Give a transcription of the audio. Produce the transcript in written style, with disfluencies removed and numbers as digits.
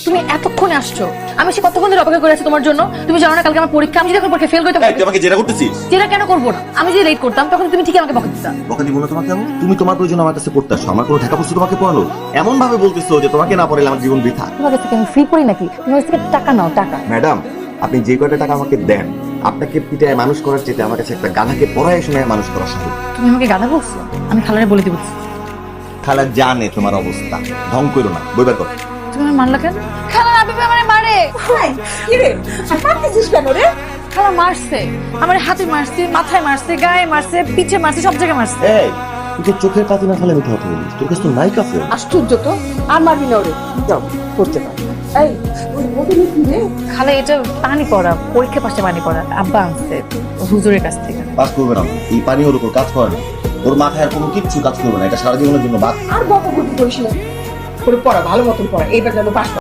তুমি এতক্ষণে আসছো, আমি সে কতক্ষণ ধরে অপেক্ষা করে আছি তোমার জন্য। তুমি জানো না কালকে আমার পরীক্ষা, আমি যদি এখন পরীক্ষা ফেল করতে এই, তুই আমাকে জেরা করতেছিস? যেটা কেন করবো না? আমি যদি লেট করতাম তখন তুমি ঠিক আমাকে বকা দিতা। বকা দিব না তোমাকে আমি? তুমি তোমার প্রয়োজন আমার কাছে পড়তে আসো, আমার কোনো টাকা পয়সা তোমাকে পড়ালো? এমন ভাবে বলতেছো যে তোমাকে না পড়ালে আমার জীবন বৃথা। তোমার কাছ থেকে আমি ফ্রি করি নাকি? তোমার কাছ থেকে টাকা নাও, টাকা। ম্যাডাম, আপনি যে কয়টা টাকা আমাকে দেন, আপনাকে পিটায় মানুষ করার চেয়ে আমার কাছে একটা গাধাকে পড়ায় শোনায় মানুষ করা সহজ। তুমি আমাকে গাধা বলছো? আমি খালারে বলে দিব। খালা জানে তোমার অবস্থা, ঢং করো না, বইবার কথা। তুমি আমার মারলা কেন? খালা আবিবে আমারে মারে। কি রে মারতেছিস কেন রে? খালা মারছে, আমার হাতে মারছে, মাথায় মারছে, গায়ে মারছে, পিছে মারছে, সব জায়গায় মারছে। এই, তুই তো চোখের পাতি না ফেলে মিথ্যা কথা বলিস, তোর কাছে তো নাই কাছে। আশ্চর্য তো, আর মারবি না ওরে। যাও করতে পার। এই ওই বদলে কি রে? খালা এটা পানি পড়া, পরীক্ষা পাশে পানি পড়া, আব্বা আনছে হুজুরের কাছ থেকে। কাজ করবে না, এই পানি ওর উপর কাজ করে না, ওর মাথায় আর কোনো কিচ্ছু কাজ করবে না, এটা সারা জীবনের জন্য বাদ। আর বকবকি করিস না, করে পড়া ভালো মতন পড়া, এইবার যেন পাস।